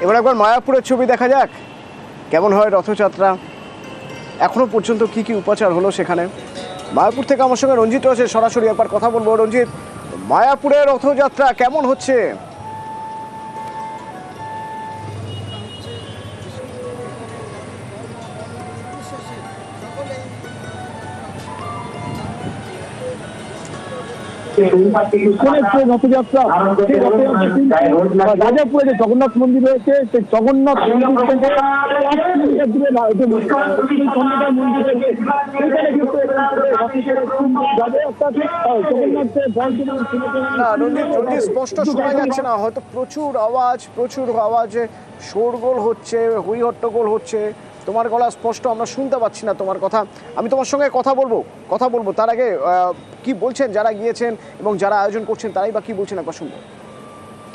এবার একবার মায়াপুরের ছবি দেখা যাক কেমন হয় রথযাত্রা, এখনো পর্যন্ত কি কি উপাচার হলো সেখানে। মায়াপুর থেকে আমার সঙ্গে রঞ্জিত রয়েছে, সরাসরি একবার কথা বলবো। রঞ্জিত, মায়াপুরের রথযাত্রা কেমন হচ্ছে? রথযাত্রা রাজাপুরে যে জগন্নাথ মন্দির রয়েছে সেই জগন্নাথ স্পষ্ট শোনা যাচ্ছে না, হয়তো প্রচুর আওয়াজে শোরগোল হচ্ছে, হই হট্টগোল হচ্ছে, তোমার গলা স্পষ্ট আমরা শুনতে পাচ্ছি না তোমার কথা। আমি তোমার সঙ্গে কথা বলবো তার আগে কি বলছেন যারা গিয়েছেন এবং যারা আয়োজন করছেন তারাই বা কি বলছেন একবার শুনবো।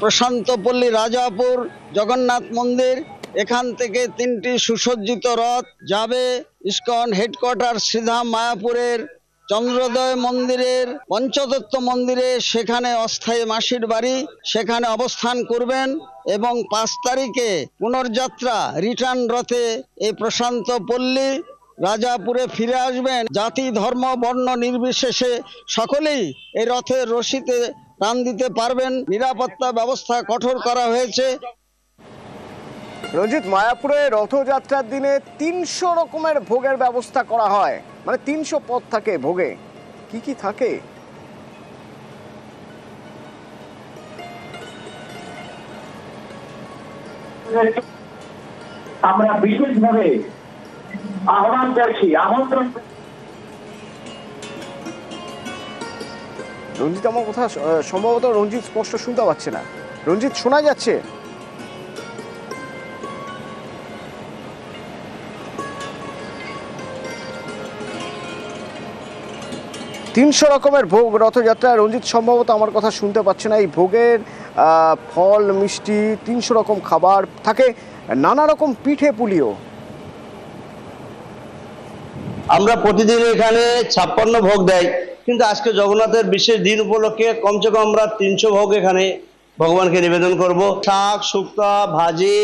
প্রশান্তপল্লী রাজাপুর জগন্নাথ মন্দির, এখান থেকে 3টি সুসজ্জিত রথ যাবে ইস্কন হেডকোয়ার্টার সিধা মায়াপুরের চন্দ্রোদয় মন্দিরের পঞ্চদত্ত মন্দিরে, সেখানে অস্থায়ী মাসির বাড়ি, সেখানে অবস্থান করবেন এবং 5 তারিখে পুনর্যাত্রা রিটার্ন রথে এই প্রশান্তপল্লী রাজাপুরে ফিরে আসবেন। জাতি ধর্ম বর্ণ নির্বিশেষে সকলেই এই রথের রশিতে টান দিতে পারবেন। নিরাপত্তা ব্যবস্থা কঠোর করা হয়েছে। রঞ্জিত, মায়াপুরে রথযাত্রার দিনে 300 রকমের ভোগের ব্যবস্থা করা হয়, মানে 300 পদ থাকে ভোগে, কি কি থাকে? আমরা বিশেষভাবে আহ্বান করছি, আমন্ত্রণ। রঞ্জিত, আমার কথা সম্ভবত রঞ্জিত স্পষ্ট শুনতে পাচ্ছে না। রঞ্জিত, শোনা যাচ্ছে? 300 রকমের ভোগ রথযাত্রা। রঞ্জিত সম্ভবত আমার কথা শুনতে পাচ্ছে না। এই ভোগের ফল মিষ্টি 300 রকম খাবার থাকে, নানা রকম পিঠে পুলিও। আমরা প্রতিদিন এখানে 56 ভোগ দেয়, কিন্তু আজকে জগন্নাথের বিশেষ দিন উপলক্ষে কমসে কম আমরা 300 ভোগ এখানে ভগবানকে নিবেদন করব। শাক, শুক্তা, ভাজি,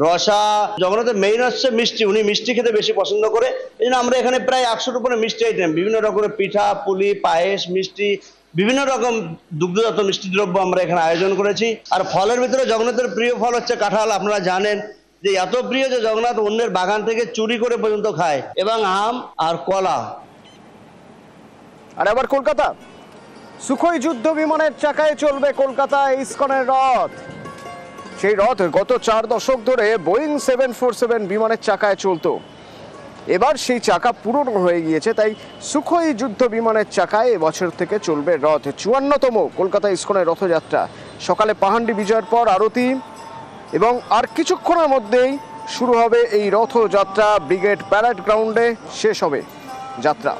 রসা। জগন্নাথের মেইন হচ্ছে মিষ্টি, উনি মিষ্টি খেতে বেশি পছন্দ করে, এই জন্য আমরা এখানে প্রায় 100-র উপরে মিষ্টি আইটেম, বিভিন্ন রকমের পিঠা পুলি, পায়েস, মিষ্টি, বিভিন্ন রকম দুগ্ধজাত মিষ্টি দ্রব্য আমরা এখানে আয়োজন করেছি। আর ফলের ভিতরে জগন্নাথের প্রিয় ফল হচ্ছে কাঁঠাল। আপনারা জানেন যে এত প্রিয় যে জগন্নাথ অন্যের বাগান থেকে চুরি করে পর্যন্ত খায়, এবং আম আর কলা। আর আবার কলকাতা, সুখোই যুদ্ধ বিমানের চাকায় চলবে কলকাতা ইস্কনের রথ। সেই রথ গত 4 দশক ধরে বোয়িং 747 বিমানের চাকায় চলতো। এবার সেই চাকা পুরনো হয়ে গিয়েছে, তাই সুখোই যুদ্ধ বিমানের চাকায় এবছর থেকে চলবে রথ। 54তম কলকাতা ইস্কনের রথযাত্রা। সকালে পাহান্ডি বিজয়ের পর আরতি এবং আর কিছুক্ষণের মধ্যেই শুরু হবে এই রথযাত্রা। ব্রিগেড প্যারেড গ্রাউন্ডে শেষ হবে যাত্রা।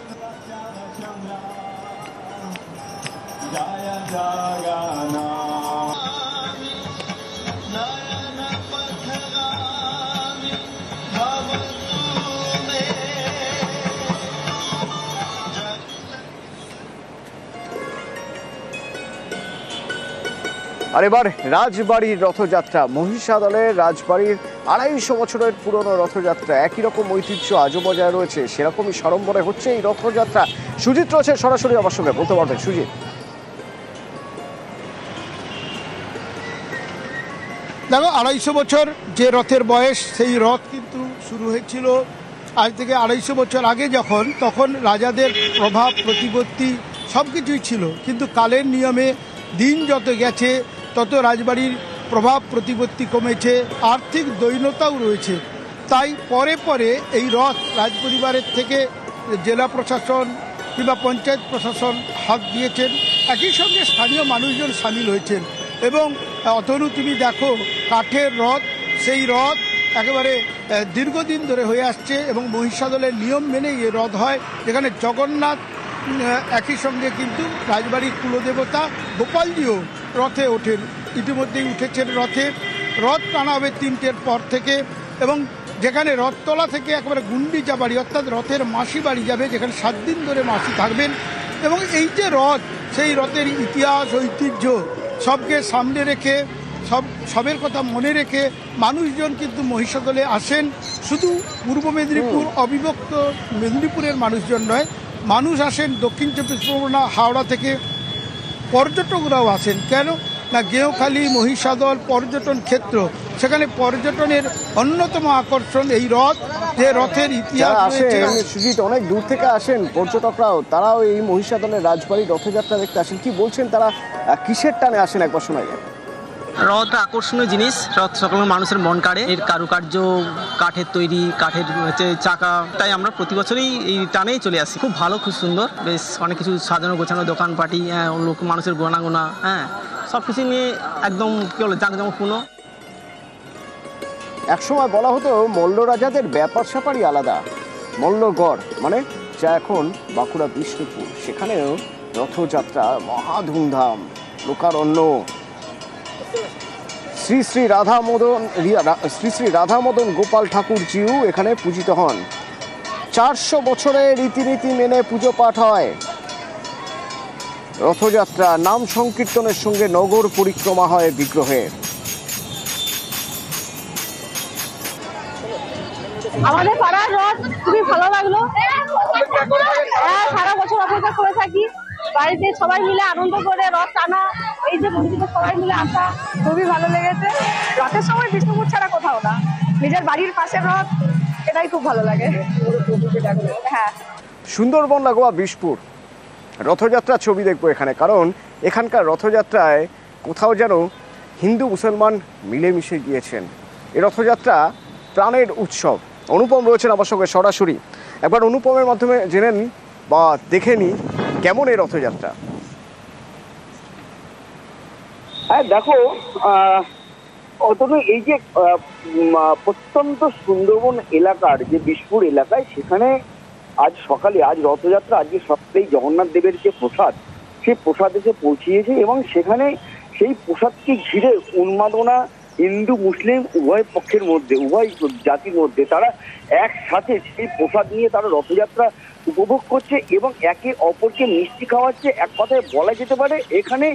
আর এবার রাজবাড়ির রথযাত্রা। মহিষাদলের রাজবাড়ির 250 বছরের পুরনো রথযাত্রা। একই রকম ঐতিহ্য আজও বজায় রয়েছে, সেরকমই সড়ম্বরে হচ্ছে এই রথযাত্রা। সুজিত রয়েছে সরাসরি আমার সঙ্গে, বলতে পারবেন সুজিত? দেখো, 250 বছর যে রথের বয়স, সেই রথ কিন্তু শুরু হয়েছিল আজ থেকে 250 বছর আগে, তখন রাজাদের প্রভাব প্রতিপত্তি সব কিছুই ছিল। কিন্তু কালের নিয়মে দিন যত গেছে তত রাজবাড়ির প্রভাব প্রতিপত্তি কমেছে, আর্থিক দৈন্যতাও রয়েছে। তাই পরে পরে এই রথ রাজপরিবারের থেকে জেলা প্রশাসন কিংবা পঞ্চায়েত প্রশাসন হাত দিয়েছেন, একই সঙ্গে স্থানীয় মানুষজন সামিল হয়েছেন। এবং অতনু, তুমি দেখো কাঠের রথ, সেই রথ একেবারে দীর্ঘদিন ধরে হয়ে আসছে এবং মহিষাদলের নিয়ম মেনেই এই রথ হয়, যেখানে জগন্নাথ একই সঙ্গে কিন্তু রাজবাড়ির কুলদেবতা গোপালজিও রথে ওঠেন, ইতিমধ্যেই উঠেছেন রথে। রথ টানা হবে 3টের পর থেকে, এবং যেখানে রথতলা থেকে একেবারে গুন্ডিচা বাড়ি অর্থাৎ রথের মাসি বাড়ি যাবে, যেখানে 7 দিন ধরে মাসি থাকবেন। এবং এই যে রথ, সেই রথের ইতিহাস ঐতিহ্য সবকে সামনে রেখে সবের কথা মনে রেখে মানুষজন কিন্তু মহিষাদলে আসেন। শুধু পূর্ব মেদিনীপুর অবিভক্ত মেদিনীপুরের মানুষজন নয়, মানুষ আসেন দক্ষিণ চব্বিশ পরগনা, হাওড়া থেকে পর্যটকরাও আসেন। কেন না, গেঁওখালি মহিষাদল পর্যটন ক্ষেত্র, সেখানে পর্যটনের অন্যতম আকর্ষণ এই রথ, যে রথের ইতিহাস যারা আসেন রয়েছে। সুজিত, অনেক দূর থেকে আসেন পর্যটকরাও, তারাও এই মহিষাদলের রাজবাড়ির রথযাত্রা দেখতে আসেন। কি বলছেন তারা, কিসের টানে আসেন একবার শোনা যায়? রথ আকর্ষণীয় জিনিস, রথ সকল মানুষের মন কাড়ে। এর কারুকার্য কাঠের তৈরি, কাঠের হচ্ছে চাকা, তাই আমরা প্রতি বছরই এই টানেই চলে আসি। খুব ভালো, খুব সুন্দর, বেশ অনেক কিছু সাজানো গোছানো দোকানপাটি, লোক মানুষের গোনাগোনা, সব কিছু নিয়ে একদম কি বলে জাঁকজমকপূর্ণ। একসময় বলা হতো মল্ল রাজাদের ব্যাপার স্যাপারই আলাদা। মল্লগড় মানে যা এখন বাঁকুড়া বিষ্ণুপুর, সেখানেও রথযাত্রা মহা ধুমধাম, লোকারণ্য। শ্রী শ্রী রাধা মদন গোপাল ঠাকুরজিও এখানে পূজিত হন। 400 বছরের রীতিনীতি মেনে পুজো পাঠ হয়। রথযাত্রা নাম সংকীর্তনের সঙ্গে নগর পরিক্রমা হয় বিগ্রহের। আমাদের পাড়ার রথ খুবই ভালো লাগলো। সারা বছর অপেক্ষা করে থাকি, বাড়িতে সবাই মিলে আনন্দ করে রথ টানা, এই যে বন্ধুদের সবাই মিলে আসা, খুবই ভালো লেগেছে। রথের সময় বিষ্ণুপুর ছাড়া কোথাও না, নিজের বাড়ির পাশের রথ, এটাই খুব ভালো লাগে। হ্যাঁ, সুন্দরবন লাগোয়া বিষপুর রথযাত্রার ছবি দেখবো এখানে, কারণ এখানকার রথযাত্রায় কোথাও যেন হিন্দু মুসলমান মিলেমিশে গিয়েছেন। এই রথযাত্রা প্রাণের উৎসব। অনুপম রয়েছেন আমার সঙ্গে সরাসরি, একবার অনুপমের মাধ্যমে জেনে নিই বা দেখে নিই কেমন এই রথযাত্রা। হ্যাঁ দেখো, অতনু, এই যে প্রত্যন্ত সুন্দরবন এলাকার যে বিষপুর এলাকায়, সেখানে আজ সকালে, আজ রথযাত্রা, আজকে সপ্তাহে জগন্নাথ দেবের যে প্রসাদ, সেই প্রসাদ এসে পৌঁছিয়েছে এবং সেখানে সেই প্রসাদকে ঘিরে উন্মাদনা হিন্দু মুসলিম উভয় পক্ষের মধ্যে, উভয় জাতির মধ্যে। তারা একসাথে সেই প্রসাদ নিয়ে তারা রথযাত্রা উপভোগ করছে এবং একে অপরকে মিষ্টি খাওয়াচ্ছে। এক কথায় বলা যেতে পারে এখানে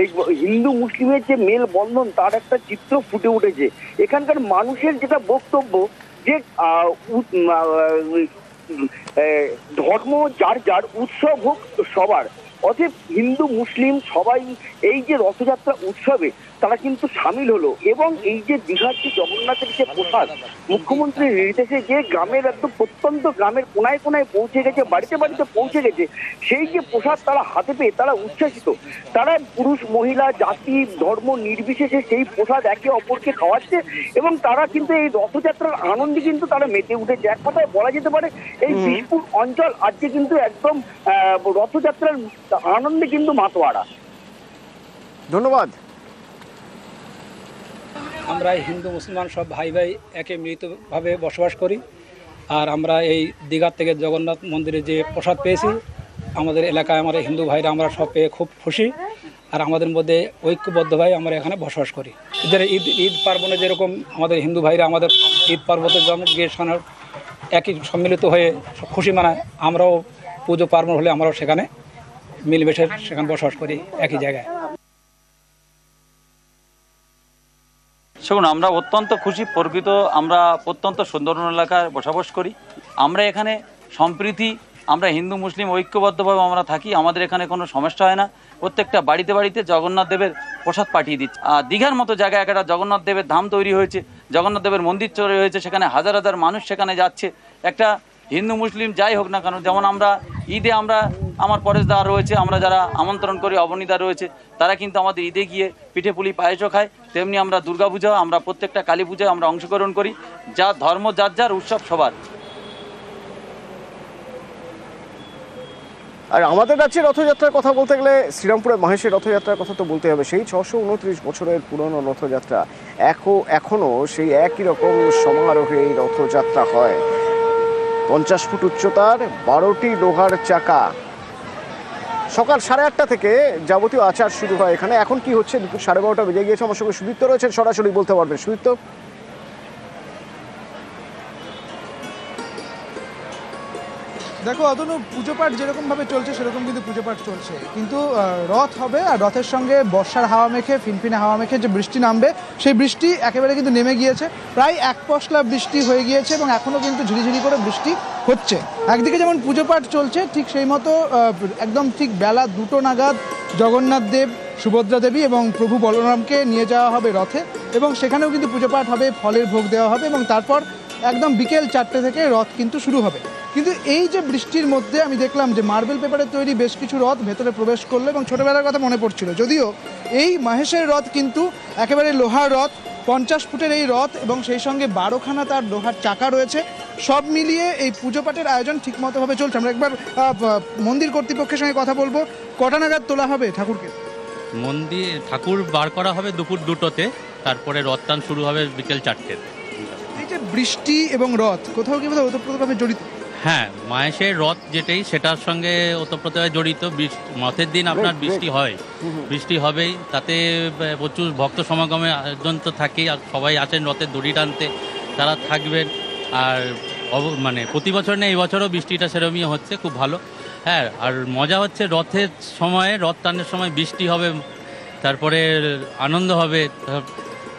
এই হিন্দু মুসলিমের যে মেল বন্ধন, তার একটা চিত্র ফুটে উঠেছে। এখানকার মানুষের যেটা বক্তব্য যে ধর্ম যার যার, উৎসব হোক সবার, অতএব হিন্দু মুসলিম সবাই এই যে রথযাত্রা উৎসবে তারা কিন্তু সামিল হলো। এবং এই যে দীঘার যে জগন্নাথের যে প্রসাদ, মুখ্যমন্ত্রীর নির্দেশে যে গ্রামের একদম প্রত্যন্ত গ্রামের কোনায় কোনায় পৌঁছে গেছে, বাড়িতে বাড়িতে পৌঁছে গেছে, সেই যে প্রসাদ তারা হাতে পেয়ে তারা উচ্ছ্বাসিত। তারা পুরুষ মহিলা জাতি ধর্ম নির্বিশেষে সেই প্রসাদ একে অপরকে খাওয়াচ্ছে এবং তারা কিন্তু এই রথযাত্রার আনন্দে কিন্তু তারা মেতে উঠেছে। এক কথায় বলা যেতে পারে এই বিষপুর অঞ্চল আজকে কিন্তু একদম রথযাত্রার আনন্দে কিন্তু মাতোয়ারা। ধন্যবাদ। আমরা হিন্দু মুসলমান সব ভাই ভাই একে মিলিতভাবে বসবাস করি। আর আমরা এই দীঘার থেকে জগন্নাথ মন্দিরে যে প্রসাদ পেয়েছি, আমাদের এলাকায় আমরা হিন্দু ভাইরা আমরা সব পেয়ে খুব খুশি। আর আমাদের মধ্যে ঐক্যবদ্ধভাবে আমরা এখানে বসবাস করি। ঈদ পার্বণে যেরকম আমাদের হিন্দু ভাইরা আমাদের ঈদ পার্বণের জন্য গিয়ে একই সম্মিলিত হয়ে খুশি মানায়, আমরাও পুজো পার্বণ হলে আমরাও সেখানে মিলেমিশে সেখানে বসবাস করি একই জায়গায়। দেখুন, আমরা অত্যন্ত খুশি, প্রকৃত আমরা প্রত্যন্ত সুন্দরবন এলাকায় বসবাস করি। আমরা এখানে সম্প্রীতি, আমরা হিন্দু মুসলিম ঐক্যবদ্ধভাবে আমরা থাকি। আমাদের এখানে কোনো সমস্যা হয় না। প্রত্যেকটা বাড়িতে বাড়িতে জগন্নাথ দেবের প্রসাদ পাঠিয়ে দিচ্ছে। আর দীঘার মতো জায়গায় একটা জগন্নাথ দেবের ধাম তৈরি হয়েছে, জগন্নাথ দেবের মন্দির তৈরি হয়েছে, সেখানে হাজার হাজার মানুষ সেখানে যাচ্ছে। একটা হিন্দু মুসলিম যাই হোক না কেন, যেমন আমরা ঈদে আমার পরেশদা রয়েছে, আমরা যারা আমন্ত্রণ করি, অবনীদা রয়েছে, তারা কিন্তু আমাদের ঈদে গিয়ে পিঠে পুলি পায়েসও খায়। তেমনি আমরা দুর্গাপূজা, আমরা প্রত্যেকটা কালী পূজায় আমরা অংশগ্রহণ করি। যা ধর্ম যার যার, উৎসব সবার। আর আমাদের রাজ্যে রথযাত্রার কথা বলতে গেলে শ্রীরামপুরের মহেশের রথযাত্রার কথা তো বলতে হবে। সেই 629 বছরের পুরনো রথযাত্রা এখনো সেই একই রকম সমারোহে এই রথযাত্রা হয়। 50 ফুট উচ্চতার 12টি লোহার চাকা। সকাল 8:30 থেকে যাবতীয় আচার শুরু হয় এখানে। এখন কি হচ্ছে, দুপুর 12:30 বেজে গিয়েছে। আমার সঙ্গে সুদীপ্ত রয়েছেন, সরাসরি বলতে পারবেন। সুদীপ্ত, দেখো অতনু, পুজো পাঠ যেরকম ভাবে চলছে সেরকম কিন্তু পুজো পাঠ চলছে, কিন্তু রথ হবে আর রথের সঙ্গে বর্ষার হাওয়া মেখে, ফিনফিনে হাওয়া মেখে যে বৃষ্টি নামবে, সেই বৃষ্টি একেবারে কিন্তু নেমে গিয়েছে। প্রায় এক পশলা বৃষ্টি হয়ে গিয়েছে এবং এখনো কিন্তু ঝিরিঝিরি করে বৃষ্টি হচ্ছে। একদিকে যেমন পুজো পাঠ চলছে, ঠিক সেই মতো একদম ঠিক বেলা 2টো নাগাদ জগন্নাথ দেব, সুভদ্রা দেবী এবং প্রভু বলরামকে নিয়ে যাওয়া হবে রথে, এবং সেখানেও কিন্তু পুজো পাঠ হবে, ফলের ভোগ দেওয়া হবে এবং তারপর একদম বিকেল 4টে থেকে রথ কিন্তু শুরু হবে। কিন্তু এই যে বৃষ্টির মধ্যে আমি দেখলাম যে মার্বেল পেপারের তৈরি বেশ কিছু রথ ভেতরে প্রবেশ করলো এবং ছোটোবেলার কথা মনে পড়ছিল। যদিও এই মাহেশের রথ কিন্তু একেবারে লোহার রথ, 50 ফুটের এই রথ এবং সেই সঙ্গে 12খানা তার লোহার চাকা রয়েছে। সব মিলিয়ে এই পুজো পাঠের আয়োজন ঠিকমতোভাবে চলছে। আমরা একবার মন্দির কর্তৃপক্ষের সঙ্গে কথা বলবো। কটা নাগাদ তোলা হবে ঠাকুরকে? ঠাকুর বার করা হবে দুপুর 2টোতে, তারপরে রথ টান শুরু হবে বিকেল 4টেতে। এই যে বৃষ্টি এবং রথ কোথাও কি বোধহয় ওতপ্রোতভাবে জড়িত? হ্যাঁ, মাহেশের রথ যেটাই সেটার সঙ্গে ওতপ্রোতভাবে জড়িত। রথের দিন আপনার বৃষ্টি হয়, বৃষ্টি হবেই, তাতে প্রচুর ভক্ত সমাগমের আয়োজন তো থাকেই, আর সবাই আছেন রথের দড়ি টানতে, তারা থাকবেন। আর মানে প্রতি বছর নেই, এই বছরও বৃষ্টিটা সেরকমই হচ্ছে, খুব ভালো। হ্যাঁ, আর মজা হচ্ছে রথের সময়ে, রথ টানের সময় বৃষ্টি হবে, তারপরে আনন্দ হবে,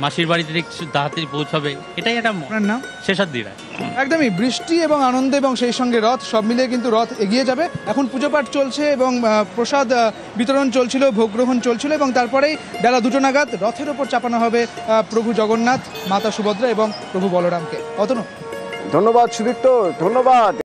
মাসির বাড়িতে তাড়াতাড়ি পৌঁছাবে, এটাই একটা নাম শেষাদ্রি রায়। একদমই বৃষ্টি এবং আনন্দ এবং সেই সঙ্গে রথ সব মিলিয়ে কিন্তু রথ এগিয়ে যাবে। এখন পুজো পাঠ চলছে এবং প্রসাদ বিতরণ চলছিল, ভোগ গ্রহণ চলছিল এবং তারপরেই বেলা 2টো নাগাদ রথের ওপর চাপানো হবে প্রভু জগন্নাথ, মাতা সুভদ্রা এবং প্রভু বলরামকে। অতনু, ধন্যবাদ সুদীপ্ত, ধন্যবাদ।